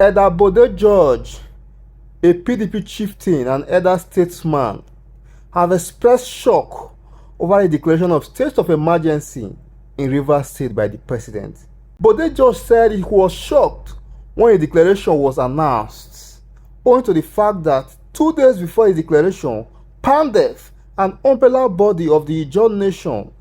Elder Bode George, a PDP chieftain and elder statesman, have expressed shock over the declaration of state of emergency in Rivers State by the president. Bode George said he was shocked when the declaration was announced, owing to the fact that 2 days before the declaration, PANDEF, an umbrella body of the Ijaw nation,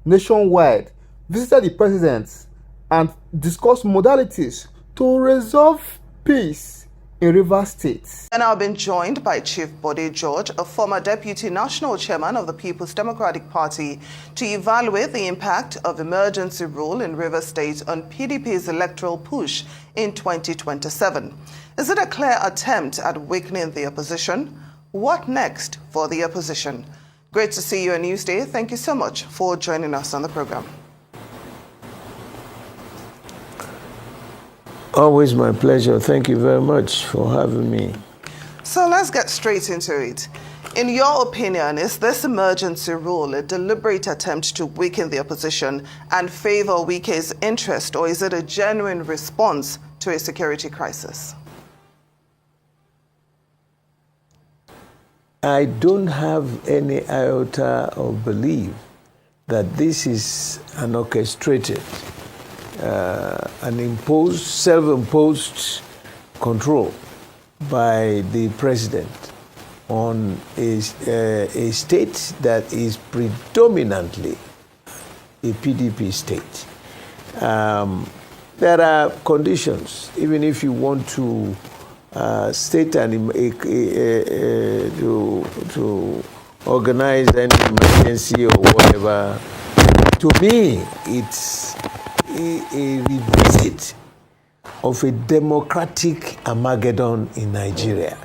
nationwide, visited the president and discussed modalities to resolve peace in Rivers State. And I've been joined by Chief Bode George, a former Deputy National Chairman of the People's Democratic Party, to evaluate the impact of emergency rule in Rivers State on PDP's electoral push in 2027. Is it a clear attempt at weakening the opposition? What next for the opposition? Great to see you on Newsday. Thank you so much for joining us on the program. Always my pleasure. Thank you very much for having me. So let's get straight into it. In your opinion, is this emergency rule a deliberate attempt to weaken the opposition and favor Wike's interest, or is it a genuine response to a security crisis? I don't have any iota of belief that this is an orchestrated, an imposed, self-imposed control by the president on a state that is predominantly a PDP state. There are conditions, even if you want to state to organize an emergency or whatever. To me, it's a revisit of a democratic Armageddon in Nigeria.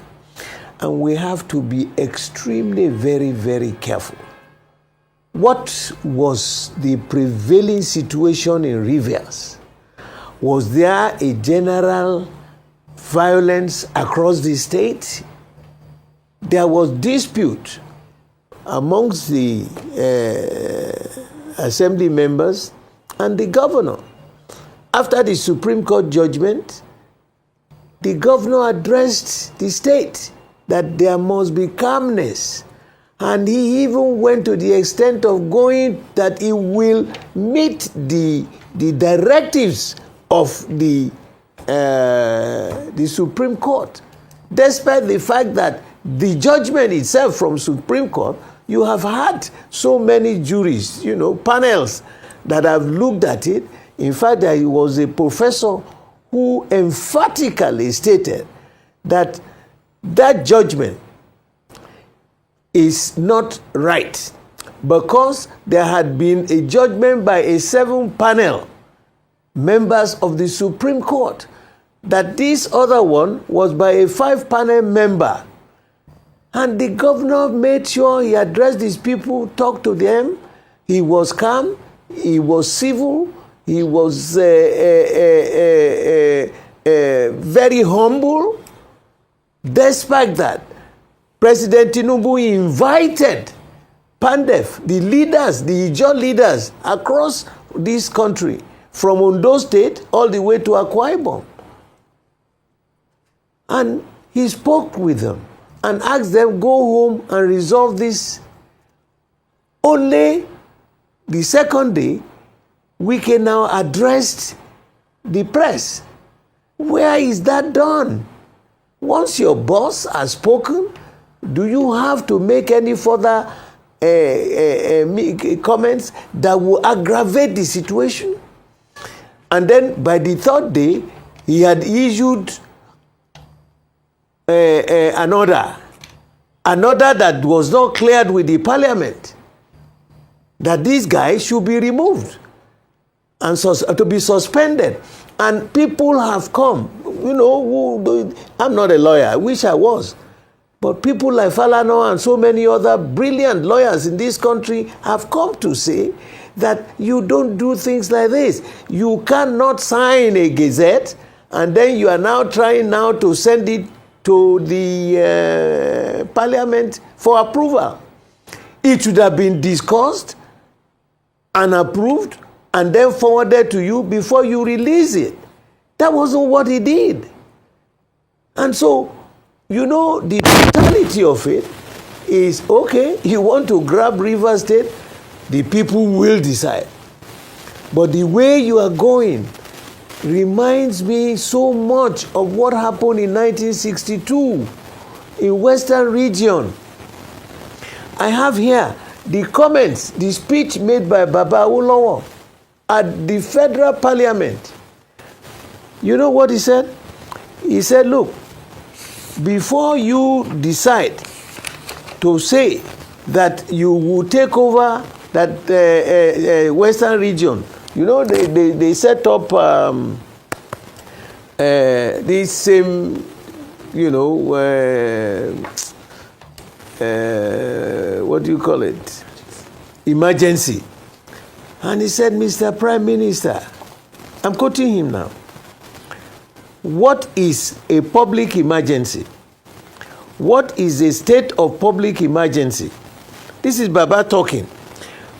And we have to be extremely, very, very careful. What was the prevailing situation in Rivers? Was there a general violence across the state? There was dispute amongst the assembly members and the governor. After the Supreme Court judgment, the governor addressed the state that there must be calmness. And he even went to the extent of going that he will meet the directives of the Supreme Court, despite the fact that the judgment itself from Supreme Court, you have had so many juries, panels that have looked at it. In fact, there was a professor who emphatically stated that that judgment is not right because there had been a judgment by a 7-panel members of the Supreme Court, that this other one was by a 5-panel member. And the governor made sure he addressed these people, talked to them. He was calm, he was civil, he was very humble. Despite that, President Tinubu invited PANDEF, the leaders, the Ijaw leaders across this country, from Ondo State all the way to Akwa Ibom. And he spoke with them and asked them, go home and resolve this. Only the second day, Wike now addressed the press. Where is that done? Once your boss has spoken, do you have to make any further comments that will aggravate the situation? And then by the third day, he had issued an order that was not cleared with the parliament, that these guys should be removed and to be suspended. And people have come, I'm not a lawyer, I wish I was, but people like Falano and so many other brilliant lawyers in this country have come to say that you don't do things like this. You cannot sign a gazette and then you are now trying now to send it to the parliament for approval. It should have been discussed and approved and then forwarded to you before you release it. That wasn't what he did. And so, you know, the totality of it is, okay, you want to grab Rivers State, the people will decide. But the way you are going reminds me so much of what happened in 1962 in Western Region. I have here the comments, the speech made by Baba Awolowo at the Federal Parliament. You know what he said? He said, look, before you decide to say that you will take over that Western Region, you know, they set up this same, you know, what do you call it? Emergency. And he said, Mr. Prime Minister, I'm quoting him now. What is a public emergency? What is a state of public emergency? This is Baba talking.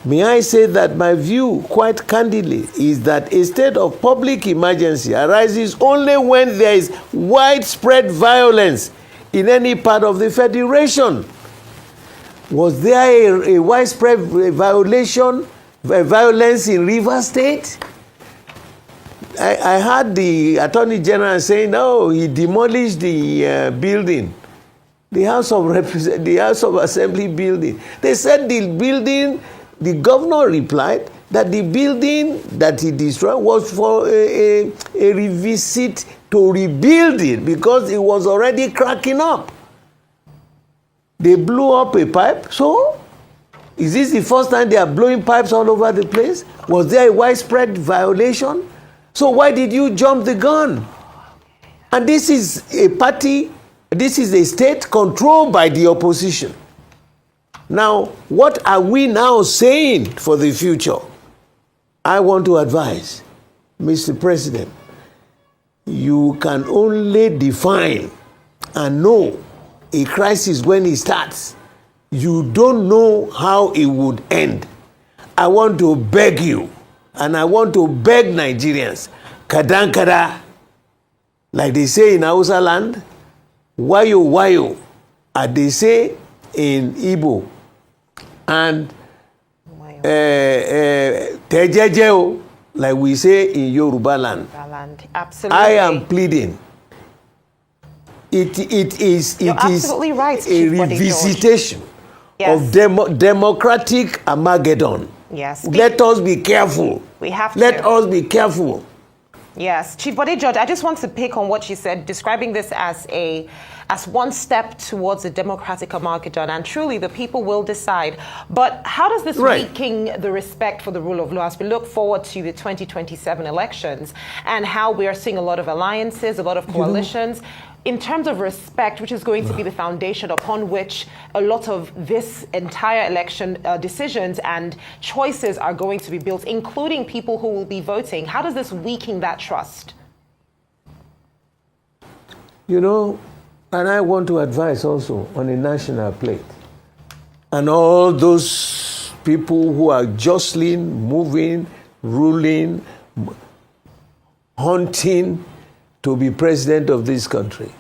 May I say that my view, quite candidly, is that a state of public emergency arises only when there is widespread violence in any part of the Federation. Was there a widespread violence in Rivers State? I heard the Attorney General saying, no, he demolished the building, the House of Assembly building. They said the building, the governor replied that the building that he destroyed was for a revisit to rebuild it because it was already cracking up. They blew up a pipe. So, is this the first time they are blowing pipes all over the place? Was there a widespread violation? So why did you jump the gun? And this is a party, this is a state controlled by the opposition. Now, what are we now saying for the future? I want to advise, Mr. President, you can only define and know a crisis when it starts. You don't know how it would end. I want to beg you, and I want to beg Nigerians, kadankada, like they say in Hausa land, wayo wayo, as they say in Igbo, and tejejeo, like we say in Yoruba land. Absolutely. I am pleading. It is absolutely right, a revisitation of democratic Armageddon. Yes. Let us be careful. We have to. Let us be careful. Yes. Chief Bode George, I just want to pick on what you said, describing this as one step towards a democratic Armageddon, and truly the people will decide. But how does this weaken the respect for the rule of law as we look forward to the 2027 elections and how we are seeing a lot of alliances, a lot of coalitions? In terms of respect, which is going to be the foundation upon which a lot of this entire election decisions and choices are going to be built, including people who will be voting, how does this weaken that trust? You know, and I want to advise also on a national plate. And all those people who are jostling, moving, ruling, hunting to be president of this country.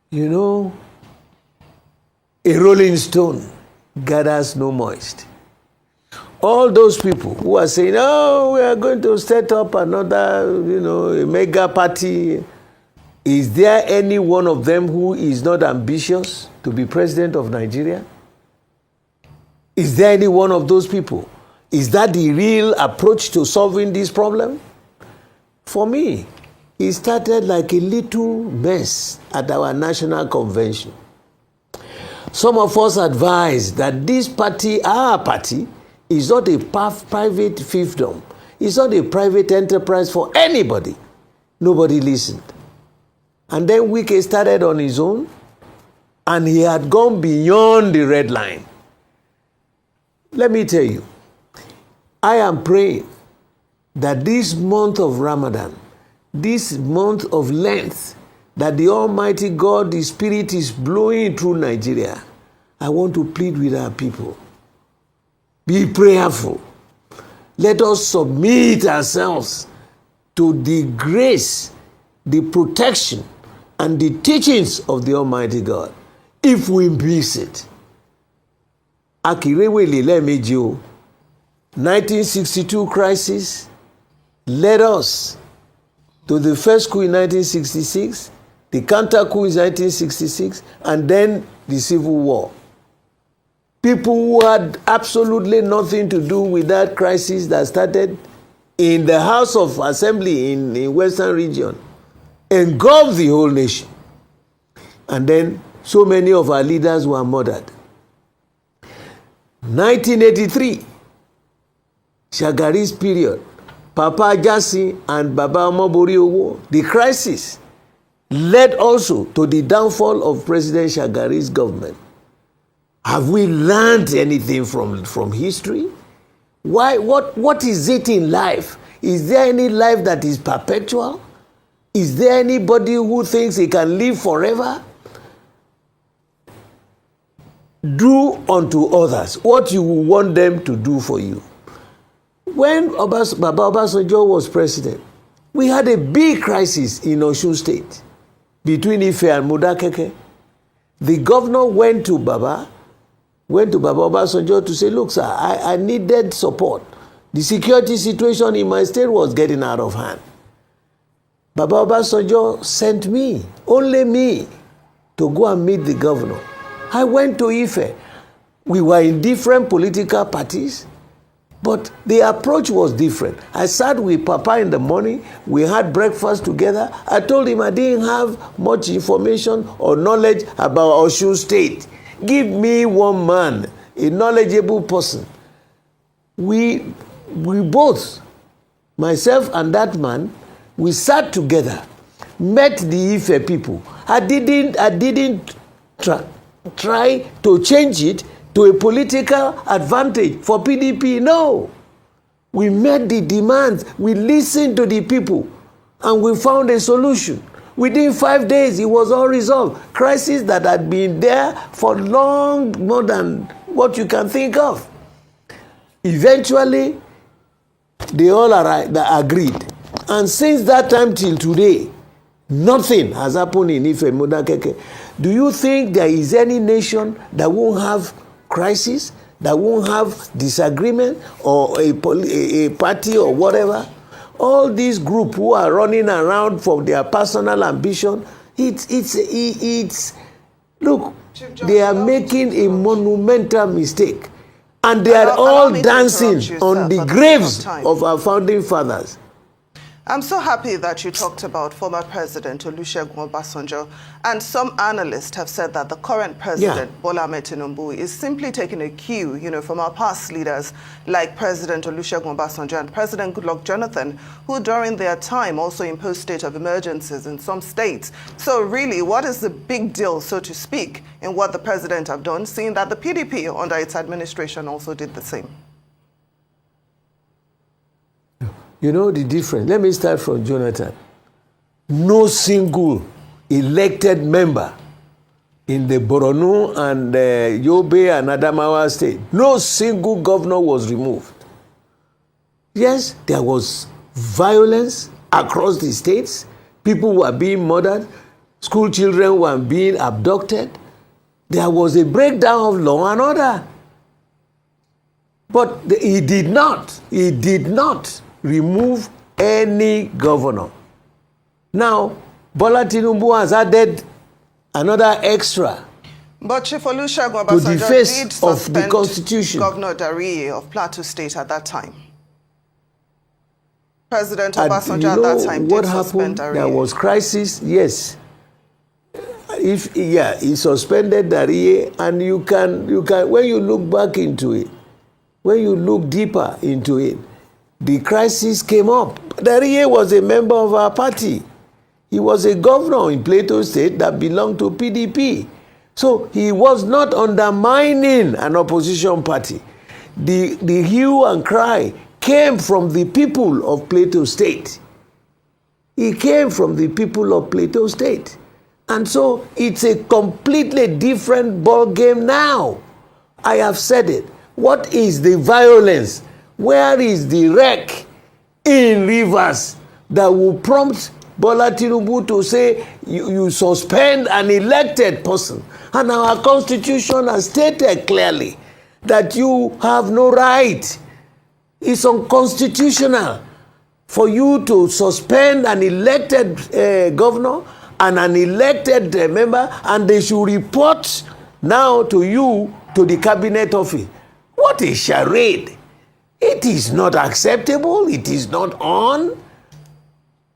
You know, a rolling stone gathers no moist. All those people who are saying, oh, we are going to set up another, you know, a mega party. Is there any one of them who is not ambitious to be president of Nigeria? Is there any one of those people? Is that the real approach to solving this problem? For me, it started like a little mess at our national convention. Some of us advised that this party, our party, is not a private fiefdom. It's not a private enterprise for anybody. Nobody listened. And then Wike started on his own, and he had gone beyond the red line. Let me tell you, I am praying that this month of Ramadan, this month of Lent, that the Almighty God, the Spirit is blowing through Nigeria. I want to plead with our people. Be prayerful. Let us submit ourselves to disgrace the protection and the teachings of the Almighty God if we miss it. Akirewele lẹ́ẹ̀mejì o. 1962 crisis led us to the first coup in 1966, the counter coup in 1966, and then the Civil War. People who had absolutely nothing to do with that crisis that started in the House of Assembly in Western region engulfed the whole nation. And then so many of our leaders were murdered. 1983, Shagari's period, Papa Ajasi and Baba Omobori Owo, the crisis led also to the downfall of President Shagari's government. Have we learned anything from history? Why? What is it in life? Is there any life that is perpetual? Is there anybody who thinks he can live forever? Do unto others what you want them to do for you. When Baba Obasanjo was president, we had a big crisis in Osun State between Ife and Modakeke. The governor went to Baba Obasanjo to say, look, sir, I needed support. The security situation in my state was getting out of hand. Baba Obasanjo sent me, only me, to go and meet the governor. I went to Ife. We were in different political parties, but the approach was different. I sat with Papa in the morning. We had breakfast together. I told him I didn't have much information or knowledge about Osun State. Give me one man, a knowledgeable person. We both, myself and that man, we sat together, met the Ife people. I didn't try to change it to a political advantage for PDP. No. We met the demands. We listened to the people and we found a solution. Within 5 days, it was all resolved. Crisis that had been there for long, more than what you can think of. Eventually, they all agreed. And since that time till today, nothing has happened in Ife Modakeke. Do you think there is any nation that won't have crisis, that won't have disagreement, or a party or whatever? All these groups who are running around for their personal ambition, it's look, they are making a monumental mistake. And they are all dancing on the graves of our founding fathers. I'm so happy that you talked about former President Olusegun Obasanjo, and some analysts have said that the current president, Bola Ahmed Tinubu, is simply taking a cue, from our past leaders like President Olusegun Obasanjo and President Goodluck Jonathan, who during their time also imposed state of emergencies in some states. So really, what is the big deal, so to speak, in what the president have done, seeing that the PDP under its administration also did the same? You know the difference. Let me start from Jonathan. No single elected member in the Borno and Yobe and Adamawa state, no single governor was removed. Yes, there was violence across the states. People were being murdered. School children were being abducted. There was a breakdown of law and order. But he did not remove any governor. Now, Bola Tinubu has added another extra but Chief Olusegun to the Obasanjo face did of the suspend Constitution. Governor Dariye of Plateau State at that time. President Obasanjo at that time did suspend Dariye. There was crisis, yes. He suspended Dariye, and you can when you look back into it, when you look deeper into it, the crisis came up. Dariye was a member of our party. He was a governor in Plateau State that belonged to PDP. So he was not undermining an opposition party. The hue and cry came from the people of Plateau State. He came from the people of Plateau State. And so it's a completely different ball game now. I have said it. What is the violence? Where is the wreck in Rivers? that will prompt Bola Tinubu to say you suspend an elected person. And our constitution has stated clearly that you have no right. It's unconstitutional for you to suspend an elected governor and an elected member, and they should report now to you, to the cabinet office. What a charade. It is not acceptable. It is not on.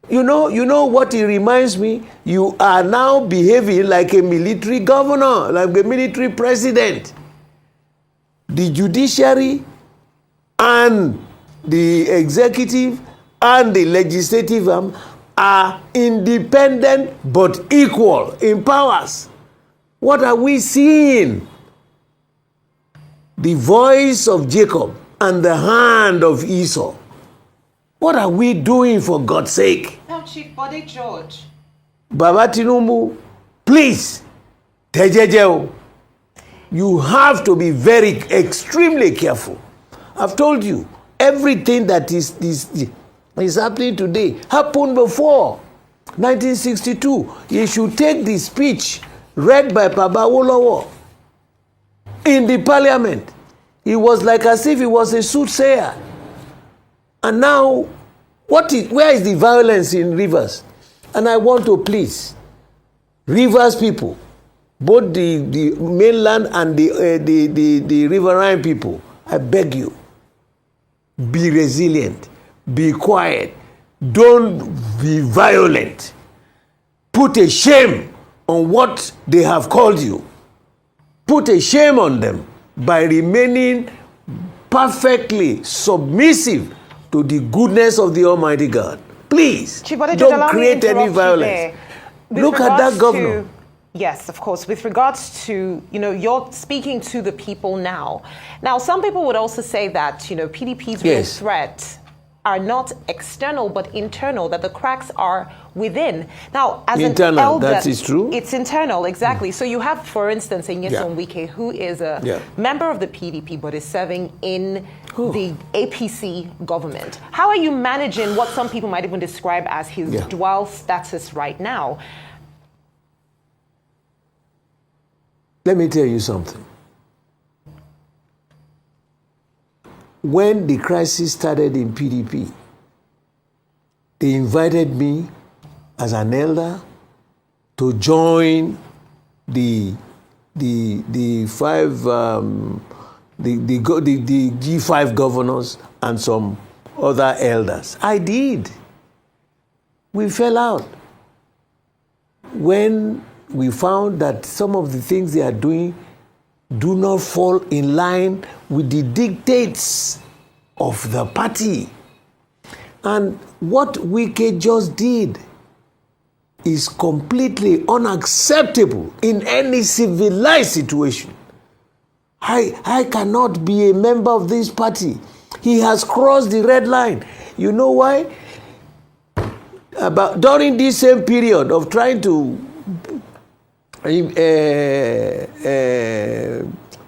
You know what it reminds me? You are now behaving like a military governor, like a military president. The judiciary and the executive and the legislative arm are independent but equal in powers. What are we seeing? The voice of Jacob and the hand of Esau. What are we doing, for God's sake? Now, Chief Bode George. Baba Tinubu, please, Tejejeo, you have to be extremely careful. I've told you, everything that is happening today happened before 1962. You should take the speech read by Baba Awolowo in the parliament. It was like as if he was a soothsayer. And now, where is the violence in Rivers? And I want to please Rivers people, both the mainland and the riverine people, I beg you, be resilient, be quiet, don't be violent. Put a shame on what they have called you. Put a shame on them by remaining perfectly submissive to the goodness of the Almighty God. Please, don't create any violence. Look at that governor. Yes, of course. With regards to, you're speaking to the people now. Now, some people would also say that, PDP's real threat are not external but internal, that the cracks are within. Now, as internal, an elder, that is true. It's internal, exactly. So you have, for instance, Nyesom Wike, who is a member of the PDP but is serving in the APC government. How are you managing what some people might even describe as his dual status right now? Let me tell you something. When the crisis started in PDP, they invited me as an elder to join the G5 governors and some other elders. I did. We fell out when we found that some of the things they are doing do not fall in line with the dictates of the party. And what Wike just did is completely unacceptable in any civilized situation. I cannot be a member of this party. He has crossed the red line. You know why? During this same period of trying to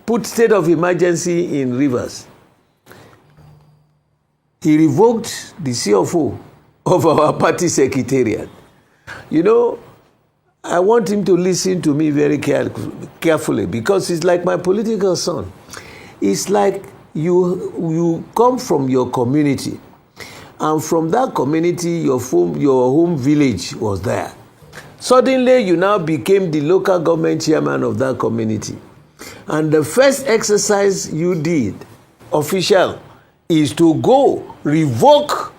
put state of emergency in Rivers, he revoked the CFO of our party secretariat. I want him to listen to me very carefully, because he's like my political son. It's like you come from your community, and from that community, your home village was there. Suddenly, you now became the local government chairman of that community. And the first exercise you did, official, is to go revoke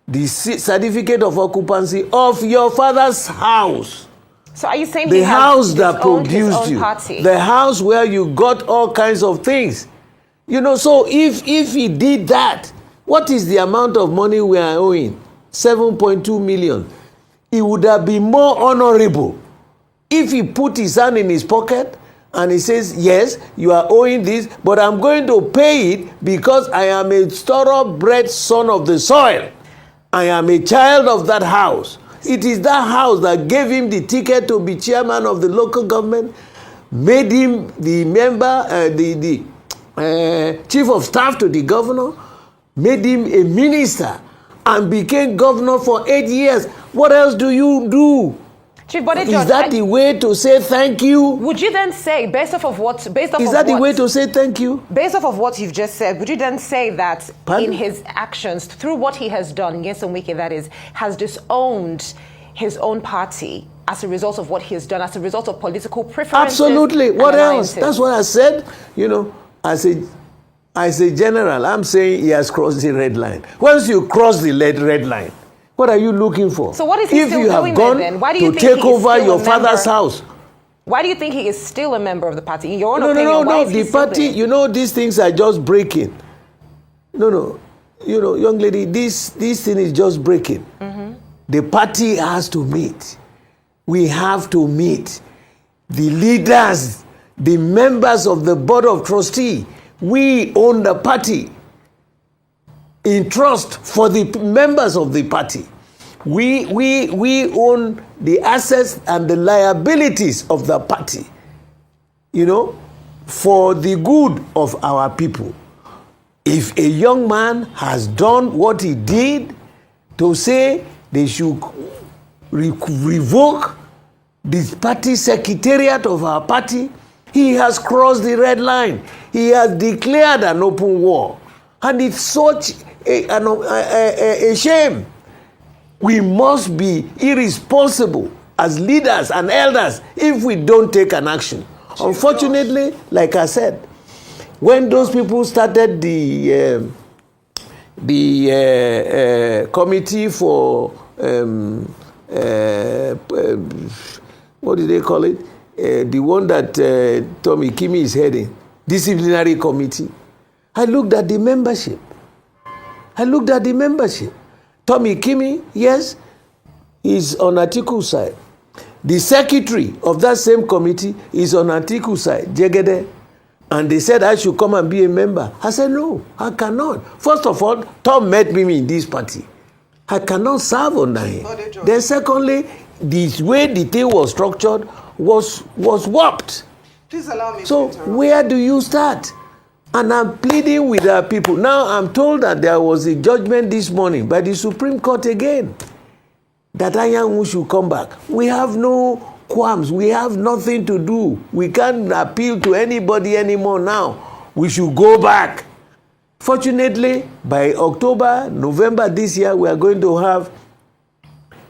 the certificate of occupancy of your father's house. So are you saying the house that produced you, the house where you got all kinds of things? So if he did that, what is the amount of money we are owing? 7.2 million. It would have been more honorable if he put his hand in his pocket and he says, yes, you are owing this, but I'm going to pay it because I am a thoroughbred son of the soil. I am a child of that house. It is that house that gave him the ticket to be chairman of the local government, made him the member, the chief of staff to the governor, made him a minister, and became governor for 8 years. What else do you do? Chief Bode George, is that the way to say thank you? Would you then say, based off of what, is that the way to say thank you? Based off of what you've just said, would you then say that Pardon? in his actions, through what he has done, Nyesom Wike that is, has disowned his own party as a result of what he has done, as a result of political preferences? Absolutely. What else? alliances? That's what I said. You know, as a general, I'm saying he has crossed the red line. Once you cross the red line, what are you looking for? So what is he still doing then? Why do you to think take he is over still your a father's member? house? Why do you think he is still a member of the party? In your own No, opinion, why is he the still party, there? you know, these things are just breaking. No. You know, young lady, this thing is just breaking. The party has to meet. We have to meet. The leaders, the members of the board of trustees, we own the party. In trust for the members of the party. We own the assets and the liabilities of the party, you know, for the good of our people. If a young man has done what he did to say they should revoke the party secretariat of our party, he has crossed the red line. He has declared an open war. And it's such a shame. We must be irresponsible as leaders and elders if we don't take an action. Unfortunately, like I said, when those people started the committee for what do they call it? The one that Tommy Kimi is heading, disciplinary committee. I looked at the membership. Tommy Kimi, yes, is on Atiku's side. The secretary of that same committee is on Atiku's side, Jegede. And they said I should come and be a member. I said, no, I cannot. First of all, Tom met me in this party. I cannot serve under him. Then secondly, the way the thing was structured was warped. Please allow me so to interrupt. Where do you start? And I'm pleading with our people. Now I'm told that there was a judgment this morning by the Supreme Court again that Anyanwu should come back. We have no qualms. We have nothing to do. We can't appeal to anybody anymore now. We should go back. Fortunately, by October, November this year, we are going to have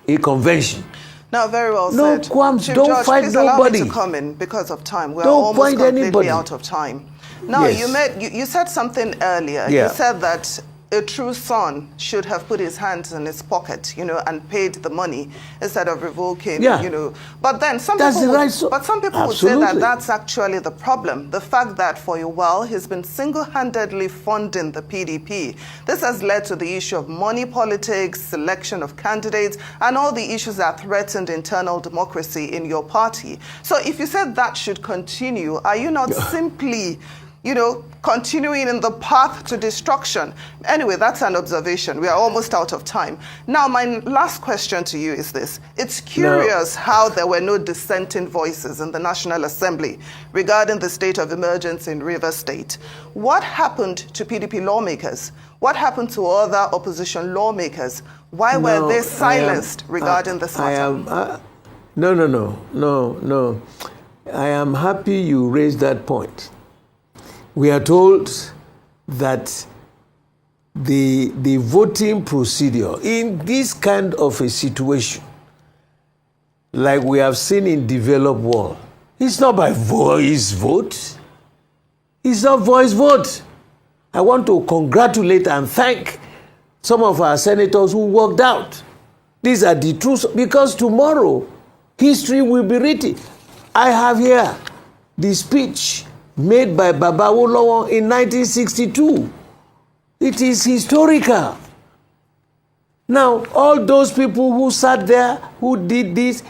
a convention. Now, very well no said. No qualms. Chief Don't George, fight please nobody. Allow me to come in because of time. We are Don't almost fight completely anybody. out of time. Now, yes. you said something earlier. Yeah. You said that a true son should have put his hands in his pocket, and paid the money instead of revoking, But then some people would say that that's actually the problem. The fact that for a while he's been single-handedly funding the PDP. This has led to the issue of money politics, selection of candidates, and all the issues that threatened internal democracy in your party. So if you said that should continue, are you not simply continuing in the path to destruction? Anyway, that's an observation. We are almost out of time. Now, my last question to you is this. It's curious how there were no dissenting voices in the National Assembly regarding the state of emergency in Rivers State. What happened to PDP lawmakers? What happened to other opposition lawmakers? Why were they silenced regarding this matter? No. I am happy you raised that point. We are told that the voting procedure in this kind of a situation, like we have seen in developed world, it's not by voice vote. It's not voice vote. I want to congratulate and thank some of our senators who worked out. These are the truths, because tomorrow history will be written. I have here the speech made by Baba Awolowo in 1962. It is historical. Now, all those people who sat there, who did this,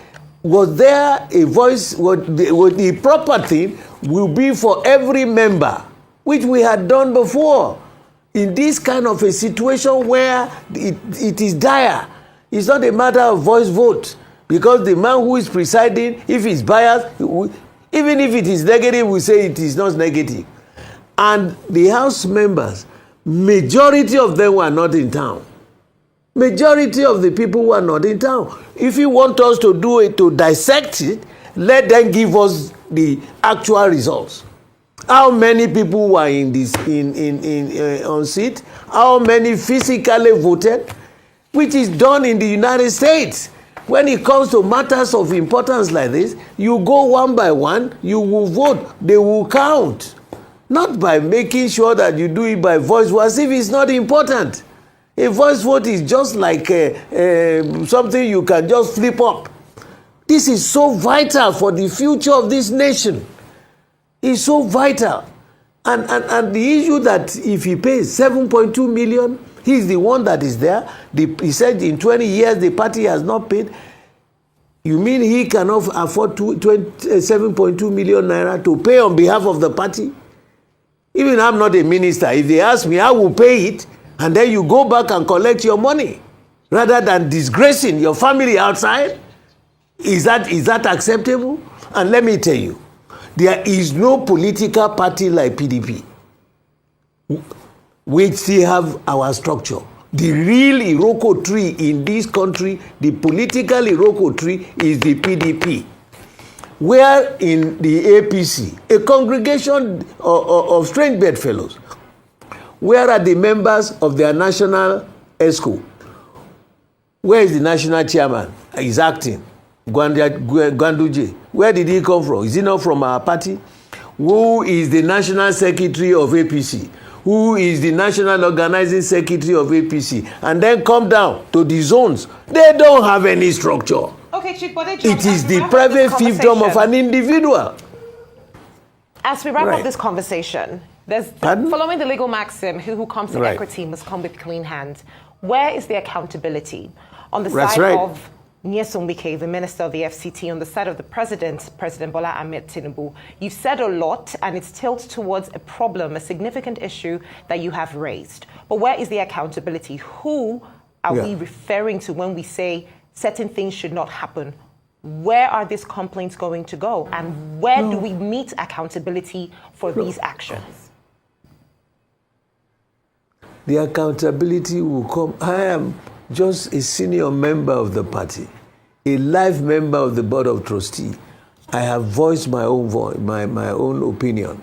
was there a voice? The proper thing will be for every member, which we had done before. In this kind of a situation where it is dire, it's not a matter of voice vote, because the man who is presiding, if he's biased, even if it is negative, we say it is not negative. And the House members, majority of them were not in town. Majority of the people who are not in town. If you want us to do it, to dissect it, let them give us the actual results. How many people were in this on seat? How many physically voted? Which is done in the United States. When it comes to matters of importance like this, you go one by one, you will vote, they will count. Not by making sure that you do it by voice vote, as if it's not important. A voice vote is just like something you can just flip up. This is so vital for the future of this nation. It's so vital. And the issue that if he pays 7.2 million, he's the one that is there. He said in 20 years the party has not paid. You mean he cannot afford 7.2 million naira to pay on behalf of the party? Even I'm not a minister. If they ask me, I will pay it, and then you go back and collect your money rather than disgracing your family outside. Is that acceptable? And let me tell you, there is no political party like PDP. We still have our structure. The real Iroko tree in this country, the political Iroko tree, is the PDP. Where in the APC, a congregation of strange bedfellows, where are the members of their national ESCO? Where is the national chairman? He's acting. Gwanduje. Where did he come from? Is he not from our party? Who is the national secretary of APC? Who is the national organizing secretary of APC? And then come down to the zones. They don't have any structure. Okay, Chief Bode, it is the private fiefdom of an individual. As we wrap up this conversation, following the legal maxim, who comes to equity must come with clean hands. Where is the accountability? On the side of Nyesom Wike, the Minister of the FCT, on the side of the President, President Bola Ahmed Tinubu, you've said a lot, and it's tilted towards a problem, a significant issue that you have raised. But where is the accountability? Who are we referring to when we say certain things should not happen? Where are these complaints going to go? And where do we meet accountability for these actions? The accountability will come. I am just a senior member of the party, a life member of the board of trustees. I have voiced my own voice, my own opinion.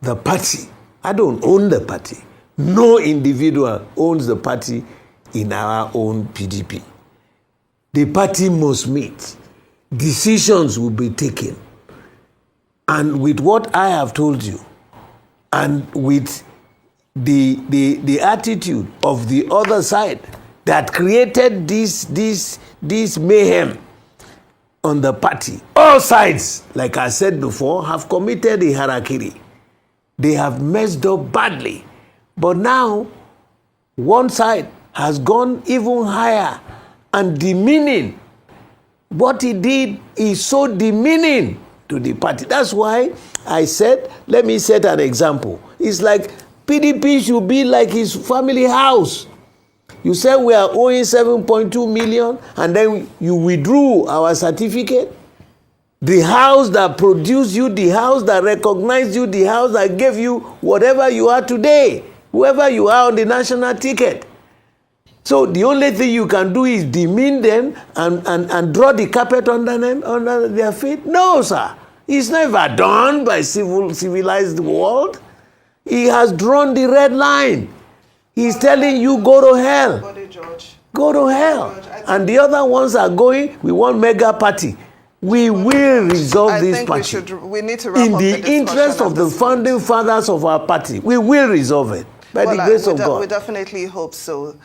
The party, I don't own the party. No individual owns the party in our own PDP. The party must meet. Decisions will be taken. And with what I have told you, and with the attitude of the other side that created this mayhem on the party, all sides, like I said before, have committed a harakiri. They have messed up badly. But now, one side has gone even higher and demeaning. What he did is so demeaning to the party. That's why I said, let me set an example. It's like PDP should be like his family house. You said we are owing 7.2 million, and then you withdrew our certificate. The house that produced you, the house that recognized you, the house that gave you whatever you are today, whoever you are on the national ticket. So the only thing you can do is demean them and draw the carpet under them, under their feet. No, sir. It's never done by civilized world. He has drawn the red line. He's telling you, go to hell. Go to hell. And the other ones are going, we want mega party. We will resolve this party. We need to wrap in up the interest of the founding fathers of our party. We will resolve it by the grace of God. We definitely hope so.